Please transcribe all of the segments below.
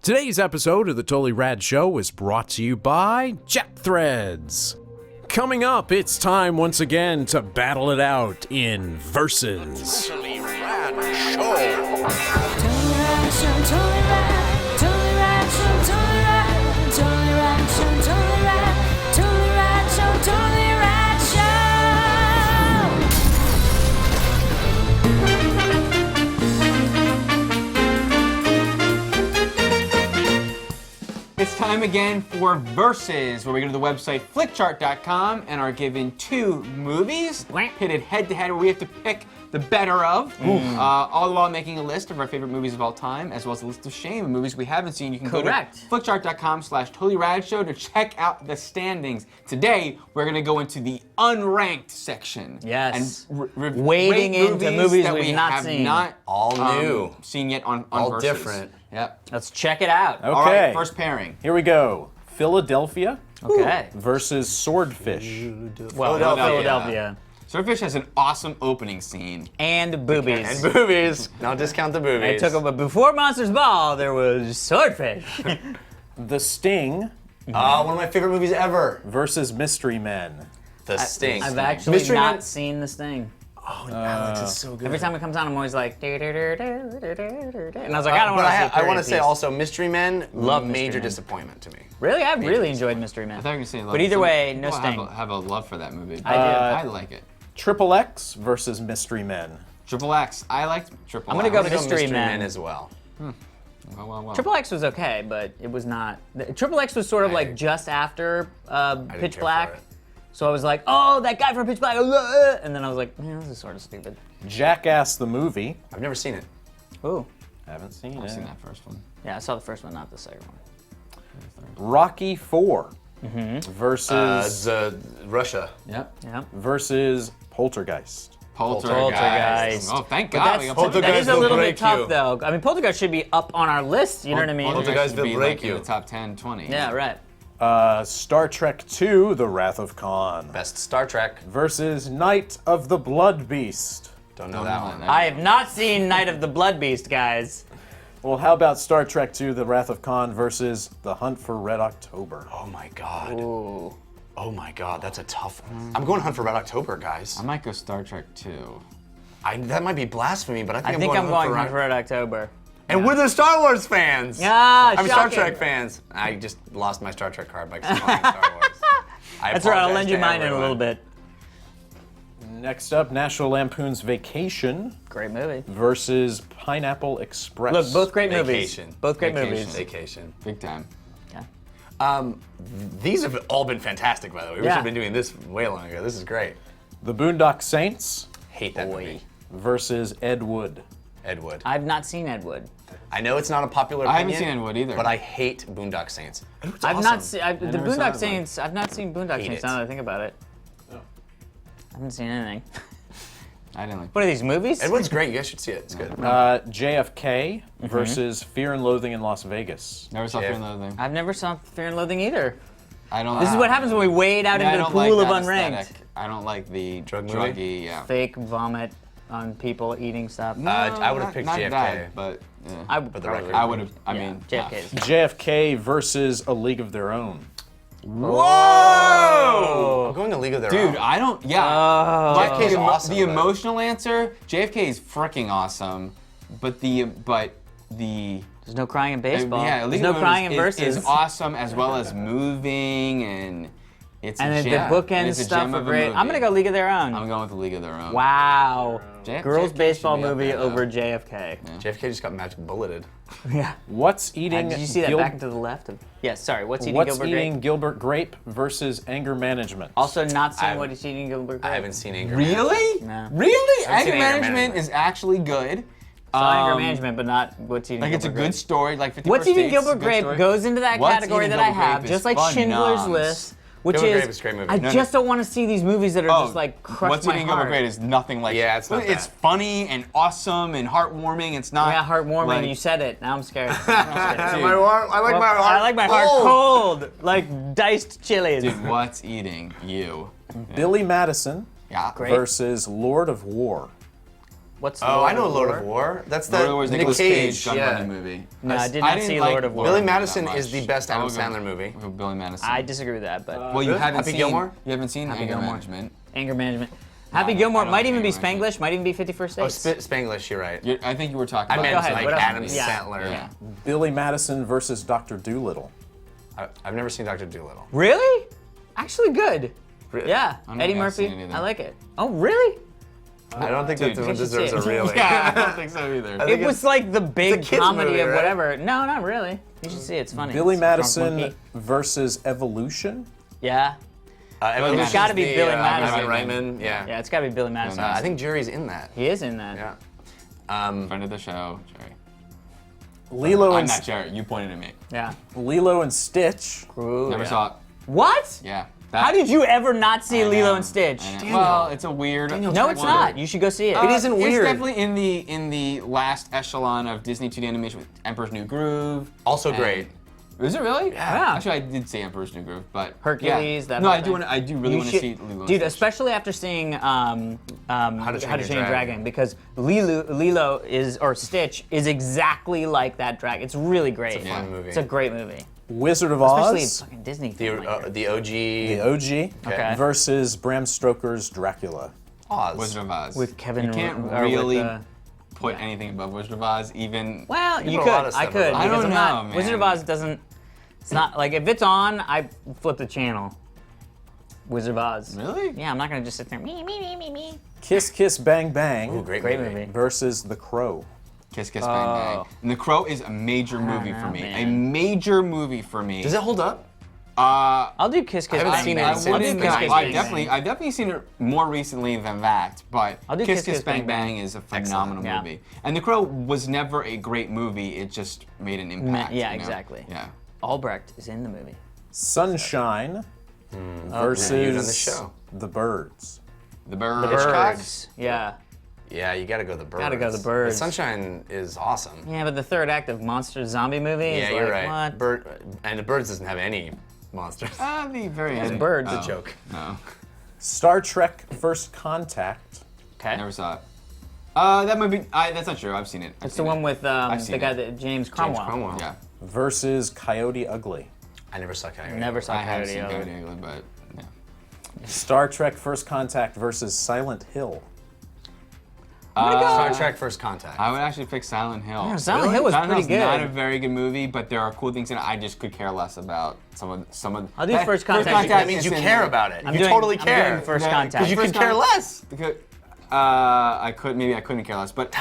Today's episode of the Totally Rad Show is brought to you by Jet Threads. Coming up, it's time once again to battle it out in Versus. Totally Rad Show. Totally Rad Show, Totally Rad, Totally Rad Show, Totally Rad, Totally Rad Show, Totally Rad, Totally Rad Show, Totally Rad Show. It's time again for Versus, where we go to the website flickchart.com and are given two movies pitted head to head, where we have to pick the better of, all the while making a list of our favorite movies of all time, as well as a list of shame of movies we haven't seen. You can go to flickchart.com/totallyradshow to check out the standings. Today, we're going to go into the unranked section. Yes. And Wading rate into movies that we've we not have seen. not All new. seen yet on All Versus. different. Yep. Let's check it out. Okay. All right, first pairing. Here we go. Philadelphia Okay. versus Swordfish. Well, Philadelphia. Swordfish has an awesome opening scene. And boobies. And boobies. Now discount the I boobies. took them, but before Monsters Ball, there was Swordfish. The Sting One of my favorite movies ever. versus Mystery Men. The Sting. I've actually Mystery not Men- seen this thing. Oh, Alex is so good. Every time it comes on, I'm always like, and I was like, I don't But want to see I want to say piece. also, Mystery Men, Love major Mystery Men. disappointment to me. Really? I really enjoyed Mystery Man. I thought you were going to say But either way, no people Sting. have a love for that movie. I do. I like it. Triple X versus Mystery Men. Triple X. I liked Triple I'm X. gonna go I'm gonna Mystery Men. as well. Well. Triple X was okay, but it was not. Triple X was sort of like just after Pitch care Black. for it. So I was like, oh, that guy from Pitch Black. And then I was like, man, this is sort of stupid. Jackass the movie. I've never seen it. Ooh. Haven't seen I've it. seen that first one. Yeah, I saw the first one, not the second one. Rocky 4 versus Russia. Yep. Yeah. versus Poltergeist. Poltergeist. Oh, thank But God. we got Poltergeist that is a will little bit break tough, you. though. I mean, Poltergeist should be up on our list, you know what I mean? Poltergeist should be will break like in you. the top 10, 20. Yeah, right. Star Trek II, The Wrath of Khan Best Star Trek. versus Night of the Blood Beast. Don't know that one. I have not seen Night of the Blood Beast, guys. Well, how about Star Trek II, The Wrath of Khan versus The Hunt for Red October? Oh my God. Ooh. Oh my God, that's a tough one. I'm going Hunt for Red October, guys. I might go Star Trek 2. That might be blasphemy, but I I think, think I'm going Hunt Hunt for for Red October. And we're the Star Wars fans. Yeah, I'm Star shocking. Trek fans. I just lost my Star Trek card by calling Star Wars. That's all right, I'll lend you mine in a little bit. Next up, National Lampoon's Vacation Great movie. versus Pineapple Express. Look, both great Vacation. movies. Both great Vacation. movies. Vacation. Big time. Yeah. These have all been fantastic, by the way. We should Yeah. have been doing this way longer. This is great. The Boondock Saints Hate that movie. versus Ed Wood. Ed Wood. I've not seen Ed Wood. I know it's not a popular I opinion. haven't seen Ed Wood either. But I hate Boondock Saints. It's I've awesome. not seen the never saw Boondock Ed Wood. Saints. I've not seen Boondock Hate Saints. it. Now that I think about it, I haven't seen anything. I didn't like What are these movies? Ed Wood's great. You guys should see it. It's good. JFK versus Fear and Loathing in Las Vegas. Never saw Fear and Loathing. I've never saw Fear and Loathing either. I don't. This is what happens when we wade out Yeah, I into the don't pool like of that unranked. aesthetic. I don't like the Drug movie? druggy. Yeah. Fake vomit on people eating stuff. I would have picked not JFK. That, but yeah. I the probably record. would. I would have. I Yeah, mean, JFK. yeah. JFK versus A League of Their Own. Whoa! I'm going to League of Their Dude, Own. I don't. Yeah. JFK is awesome. The but- emotional answer, JFK is freaking awesome, but the There's no crying in baseball. yeah, There's League no of Their Own crying in is verses. is awesome as well as moving and it's And a the gem. bookend It's a stuff gem are of a great. movie. I'm gonna go League of Their Own. I'm going with the League of Their Own. Wow. Girls JFK baseball should be up movie there, though. over JFK. JFK just got magic bulleted. Yeah. What's Eating Did you see that Gil- back and to the left? Yes, sorry. What's Eating What's Gilbert Eating Grape? Gilbert Grape versus Anger Management? Also not seen I What Is Eating Gilbert Grape. I haven't seen Anger Really? No. Really? haven't Anger seen Anger Management Management. is actually good. Saw Anger Um, Management, but not What's Eating Like Gilbert it's a Grape. good story. Like 50 What's First Eating Dates is a Gilbert good Grape story. goes into that What's category Eating that I Gilbert have, Grape just is like Schindler's phenoms. List, which Gilbert is Grape is a great movie. I No, just don't want to see these movies that are just like crush What's my Eating heart. Gilbert Grape is nothing like. Yeah, it's not It's that. funny and awesome and heartwarming. It's not. Yeah, heartwarming. like- You said it. Now I'm scared. Dude, I like my heart. I like my heart cold, like diced chilies. dude, what's eating you? Billy Madison Yeah. Great. versus Lord of War. What's Oh, I know Lord Lord of of War. That's Lord the of War is Nick Nicolas Cage. gun Yeah. running movie. No, I did not didn't see like Lord of War. Billy that Madison much. is the best Adam I'll go Sandler movie. with Billy Madison. I disagree with that, but well, you Really? haven't Happy seen Gilmore? You haven't seen Anger Gilmore. Management. anger management. Happy I Gilmore don't might even think be Anger Spanglish, might even be 50 First Oh, Dates. Spanglish, you're right. I think you were talking I about meant Go ahead, like what else? Adam Yeah. Sandler. Yeah. Billy Madison versus Dr. Doolittle. I've never seen Dr. Dolittle. Really? Actually good. Really? Yeah, I don't Eddie think I've Murphy. seen it either. I like it. Oh, really? I don't think Dude, that you one should deserves see a it. really. Yeah, I don't think so either. I It think was like the big kid's comedy movie, of right? whatever. No, not really. You should see it. It's funny. Billy It's Drunk Madison Monkey. versus Evolution. Yeah. Evolution's It's gotta be the, Billy Ivan Madison. Reitman. Yeah. Yeah, it's got to be Billy Madison. I think Jury's in that. He is in that. Yeah. Friend of the show, Jerry. Lilo I'm and not Jerry. You pointed at me. Yeah. Lilo and Stitch. Ooh, Never yeah. saw it. What? Yeah. How did you ever not see I Lilo know. and Stitch? I know. Well, it's a weird. No, it's not. You should go see it. It isn't weird. It's definitely in the last echelon of Disney 2D animation with Emperor's New Groove. Also and- great. Is it really? Yeah. Actually, I did see Emperor's New Groove, but Hercules, yeah. that No, whole I do thing. want. I do really You want to should- see Lilo and Dude, Stitch. especially after seeing How to Train Your Dragon. Dragon, because Lilo is, or Stitch is exactly like that dragon. It's really great. It's a fun movie. It's a great movie. Wizard of Especially Oz. fucking Disney. The, film like that. the OG The OG. Okay. Versus Bram Stoker's Dracula. Oz. Wizard of Oz. With Kevin You can't or with, really put anything above Wizard of Oz, even. Well, you put a could. lot of I stuff could. above. I because don't I'm not- know, Wizard of man. Oz doesn't. It's not like if it's on, I flip the channel. Wizard of Oz. Really? Yeah, I'm not gonna just sit there. Me. Kiss Kiss Bang Bang Ooh, great movie. versus The Crow. Kiss Kiss Bang Bang. Oh. And The Crow is a major movie for know, me. man. A major movie for me. Does it hold up? I'll do Kiss Kiss. I haven't Bang seen it Bang. in I'll do since Kiss the Kiss 90s. Bang Bang. I've definitely seen it more recently than that, but I'll do Kiss Kiss Bang Bang is a phenomenal Yeah. movie. And The Crow was never a great movie, it just made an impact. yeah, you know? exactly. Yeah. Albrecht is in the movie. Sunshine versus Reviewed on the show. The Birds. The Bird. Birds. Yeah. Yeah, you gotta go the birds. Gotta go the birds. But Sunshine is awesome. Yeah, but the third act of Monster Zombie movie is Yeah, like, you're right. what? And the birds doesn't have any monsters. The very end. Birds. Oh, It's a joke. No. Star Trek First Contact. Okay. Never saw it. That might be. That's not true. I've seen it. It's the one with the seen guy it. that James Cromwell. James Cromwell. Yeah. Versus Coyote Ugly. I never saw Coyote. Never saw I have Coyote seen Ugly. Coyote Ugly, but yeah. Star Trek First Contact versus Silent Hill. Star Trek First Contact. I would actually pick Silent Hill. Yeah, Silent Hill was Silent pretty Hill's good. not a very good movie, but there are cool things in it. I just could care less about some of. I'll do First Contact. That means you is in care there. about it. I'm you doing- totally I'm care. doing First Yeah, Contact. Because you First could care Contact- less. Because, I couldn't care less. But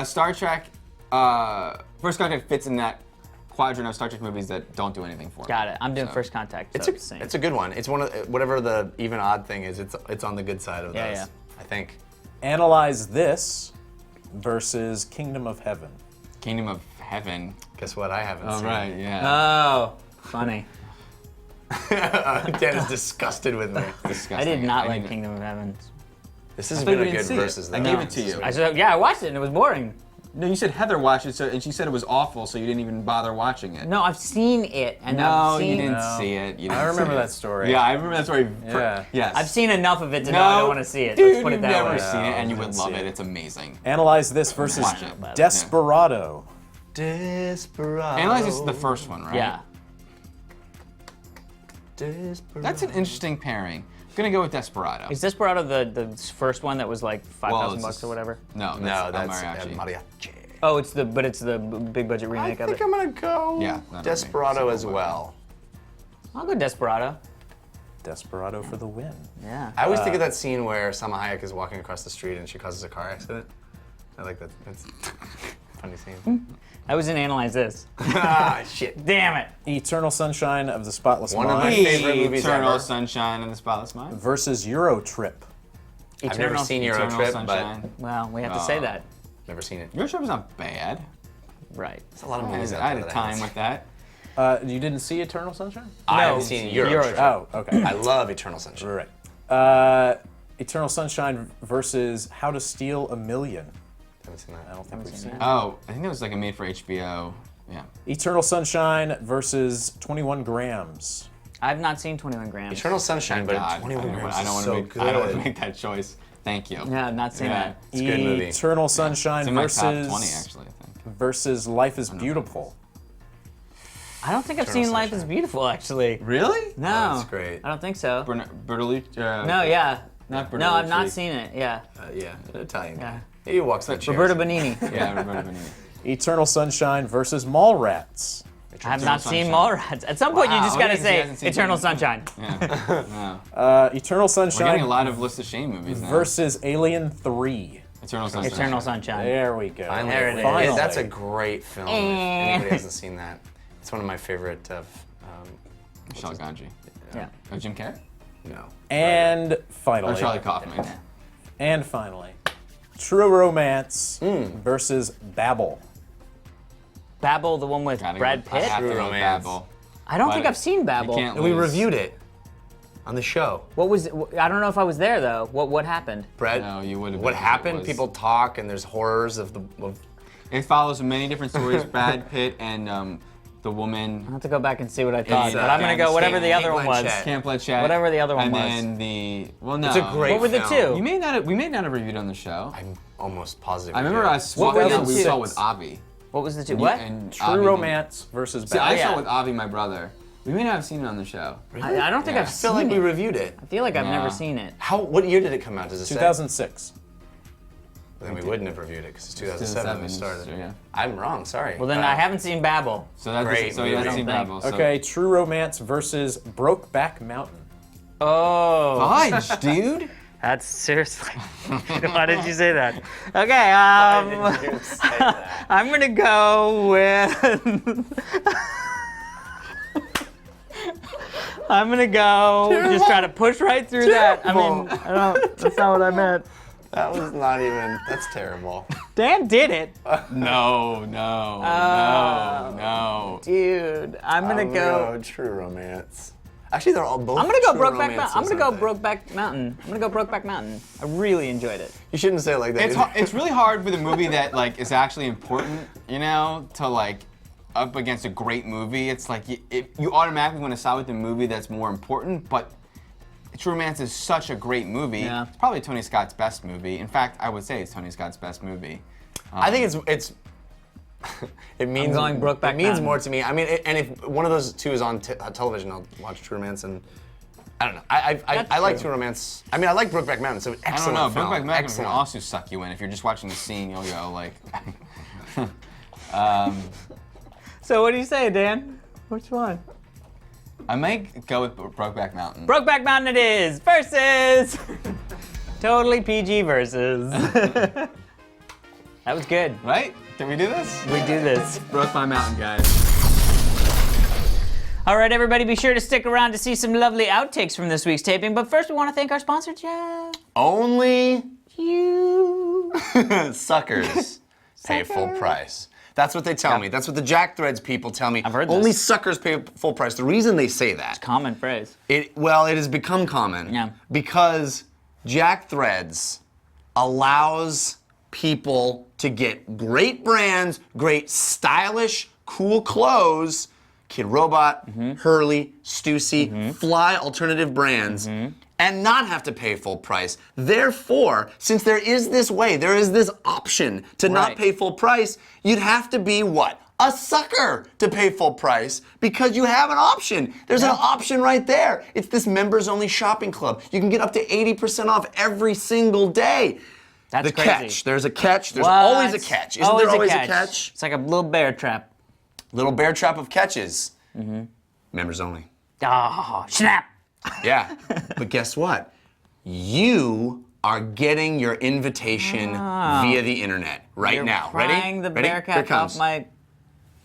Star Trek, First Contact fits in that quadrant of Star Trek movies that don't do anything for me. Got it. I'm doing So. First Contact. It's so a, same. it's a good one. It's one of whatever the even odd thing is. It's on the good side of Yeah, those. yeah. I think. Analyze This versus Kingdom of Heaven. Kingdom of Heaven. Guess what? I haven't Oh seen. right, yeah. Oh, funny. Dan is disgusted with me. Disgusting. I did not I like need- Kingdom of Heaven. This has I thought been you a didn't good see it. versus. I though. gave it to you. I said, yeah, I watched it and it was boring. No, you said Heather watched it, and she said it was awful, so you didn't even bother watching it. No, I've seen it and No, I've you seen didn't No. see it. You didn't I remember see that it. story. Yeah, I remember that story. Yeah. Yes. I've seen enough of it to No, know I don't want to see it. Dude, Let's put it you've that never way. seen it, and you No, would didn't love see it. it. It's amazing. Analyze This versus Watch it. Desperado. Desperado. Analyze This is the first one, right? Yeah. Desperado. That's an interesting pairing. I'm gonna go with Desperado. Is Desperado the first one that was like $5,000 it's bucks just- or whatever? No, No, that's that's Mariachi. Mariachi. Oh, it's the big budget I remake of think it. I'm gonna go Yeah, not Desperado me. as well. I'll go Desperado. Desperado for the win. Yeah. I always think of that scene where Salma Hayek is walking across the street and she causes a car accident. I like that. It's a funny scene. I was in Analyze This. Ah, shit. Damn it. Eternal Sunshine of the Spotless One of my Mind favorite movies Eternal ever. Sunshine and the Spotless Mind. versus Euro Trip. I've never seen Euro Eternal Trip, Sunshine. Well, we have to say that. but never seen it. Your trip is not bad. Right. There's a lot of I movies out had there a that time haven't with that. You didn't see Eternal Sunshine? I No, haven't seen Euro Euro Trip. Oh, okay. I love Eternal Sunshine. Right. Eternal Sunshine versus How to Steal a Million. Haven't seen I that. don't think we've seen seen that. it. Oh, I think that was like a made for HBO. Yeah. Eternal Sunshine versus 21 Grams. I've not seen 21 Grams. Eternal Sunshine, but God, 21 Grams I don't is want so to make. I don't want to good. make that choice. Thank you. Yeah, I've not seen that. It's a good movie. Eternal Sunshine It's in my versus top 20, actually, I think. versus Life is Beautiful. I don't think I've Eternal seen Life is Sunshine. Beautiful, actually. Really? No. Oh, that's great. I don't think so. Bertolucci? No, yeah. Not Bertolucci. No, I've not seen it, yeah. Yeah, an Italian Yeah. guy. He walks like chairs. Roberto Benigni. Yeah, Roberto Benigni. Eternal Sunshine versus Mallrats. I have not seen Sunshine. Mallrats. At some point, you just Wow. gotta Okay, 'cause he say hasn't seen Eternal it. Sunshine. Yeah. No. Eternal We're Sunshine getting a lot of List of Shame movies now. versus Alien 3. Eternal Sunshine. Eternal Sunshine. There we go. Finally. There it is. Finally. Yeah, that's a great film. If anybody hasn't seen that, it's one of my favorite of. Michelle Gondry. Yeah. Oh, Jim Carrey? No. And Or finally, Charlie Kaufman. True Romance versus Babel. Babel, the one with Gotta Brad go- I Pitt? have to True go with Romance. Babel. I don't But think I've seen You Babel. can't We lose. reviewed it on the show. What was? I don't know if I was there though. What happened? Brett, No, you would have. what been, happened? it was- People talk, and there's horrors of the. It follows many different stories. Brad Pitt and the I'll woman. have to go back and see what I thought. It's, But I'm gonna go whatever the other one was. Blanchett. Camp Blanchett. Whatever the other one was. And then the. Well, no. It's a great. What were the film. two? You may not have, we may not have reviewed on the show. I'm almost positive. I remember we did. us What were walking the out. We two? saw with Avi. What was the two? What? And True Avi did- Romance versus See, Babel. I yeah. saw with Avi, my brother. We may not have seen it on the show. I don't think Yeah. I've I feel seen like we it. reviewed it. I feel like I've Yeah. never seen it. What year did it come out? Does it say? 2006. Then we wouldn't have reviewed it because it's 2007 when we started. So, yeah. I'm wrong. Sorry. Well, then I haven't seen Babel. So that's Great so you haven't movie. seen Babel. So. Okay, True Romance versus Brokeback Mountain. Oh. Fudge, dude. That's seriously. Why did you say that? Okay, I'm gonna go with. I'm gonna go. Just try to push right through that. I mean, I don't. That's not what I meant. That was not even. That's terrible. Dan did it, No. dude. I'm gonna go. True Romance. Actually, they're all both. I'm gonna go True Brokeback Mountain. Romances, I'm gonna go aren't they? Brokeback Mountain. I'm gonna go Brokeback Mountain. I really enjoyed it. You shouldn't say it like that. It's really hard with a movie that like is actually important, you know, to like up against a great movie. It's like you automatically want to side with the movie that's more important, but True Romance is such a great movie. Yeah. It's probably Tony Scott's best movie. In fact, I would say it's Tony Scott's best movie. I think it's. It means going Brokeback It means Mountain. more to me. I mean, and if one of those two is on television, I'll watch True Romance. And I don't know. I like True Romance. I mean, I like Brokeback Mountain. So I excellent don't know. film. Brokeback Mountain can Excellent. also suck you in. If you're just watching the scene, you'll go like. So what do you say, Dan? Which one? I might go with Brokeback Mountain. Brokeback Mountain it is versus Totally PG versus. That was good. Right? Can we do this? We do this. Brokeback Mountain, guys. All right, everybody, be sure to stick around to see some lovely outtakes from this week's taping. But first, we want to thank our sponsor, Jeff. Only You. suckers pay full price. That's what they tell me. That's what the Jack Threads people tell me. I've heard Only this. suckers pay full price. The reason they say that, Common phrase. it has become common. Yeah. Because Jack Threads allows people to get great brands, great stylish, cool clothes, Kid Robot, Hurley, Stussy, fly alternative brands, and not have to pay full price. Therefore, since there is this option to not Right. pay full price, you'd have to be what? A sucker to pay full price because you have an option. There's an option right there. It's this members only shopping club. You can get up to 80% off every single day. That's The crazy. catch. There's a catch. There's What? always a catch. Isn't there always a catch? It's like a little bear trap. Little bear trap of catches. Members only. Oh, snap. Yeah. But guess what? You are getting your invitation via the internet right You're now. prying Ready? the Ready? bear Here cap it comes. off my.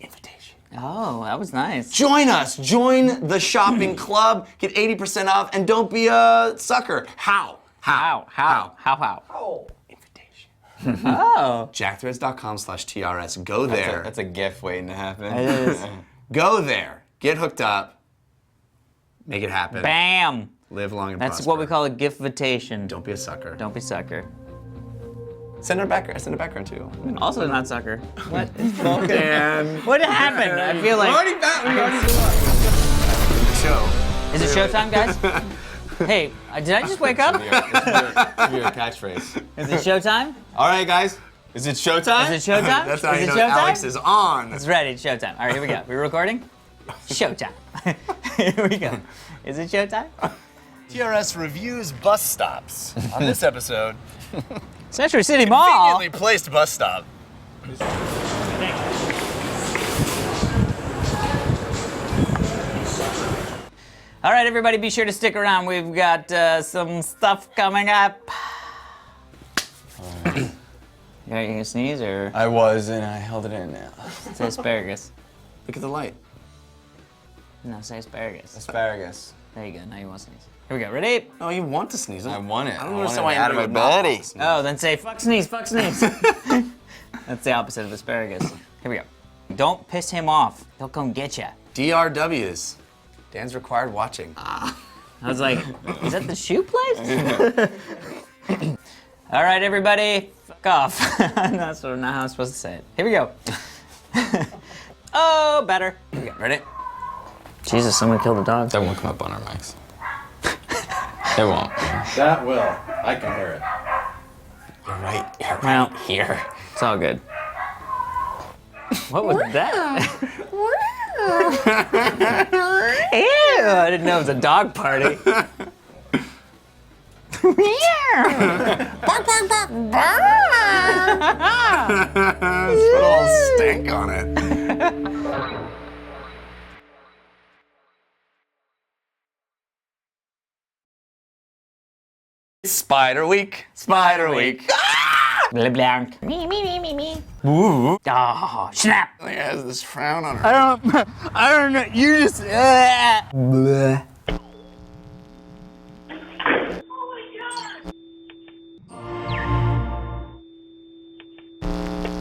Invitation. Oh, that was nice. Join us. Join the shopping club. Get 80% off and don't be a sucker. How? How? Invitation. Oh. Jackthreads.com/TRS. Go there. That's a GIF waiting to happen. It is. Go there. Get hooked up. Make it happen. Bam. Live long and That's prosper. what we call a gift-vitation. Don't be a sucker. Don't be sucker. Send a background too. Also not sucker. What? And What happened? I feel like. show. Is it showtime, guys? Hey, did I just wake up? This is your catchphrase. Is it showtime? All right, guys. Is it showtime? Is it showtime? That's how is you it know showtime? Alex is on. It's ready. It's showtime. All right, here we go. We're recording? Showtime. Here we go. Is it showtime? TRS reviews bus stops. On this episode, Century City Mall. conveniently placed bus stop. All right, everybody, be sure to stick around. We've got some stuff coming up. You gonna sneeze or I was, and I held it in now. say asparagus? Look at the light. No, say asparagus. Asparagus. There you go. Now you want to sneeze. Here we go. Ready? Oh, you want to sneeze? I want it. I I don't want understand it why you out of my never mouth belly. to sneeze. Oh, then say fuck sneeze, fuck sneeze. That's the opposite of asparagus. Here we go. Don't piss him off. He'll come get you. DRWs. Dan's required watching. I was like, is that the shoe place? All right, everybody, fuck off. That's not how I'm supposed to say it. Here we go. Oh, better. Here we go. Ready? Jesus, someone killed a dog. That won't come up on our mics. It won't. That will. I can hear it. You're right. You're right Well, here. it's all good. What was that? Ew, I didn't know it was a dog party. Put a little stink on it. Spider Week. Spider Week. Blah, blank. Me. Oh, snap. She has this frown on her. I don't know. You just. Bleh.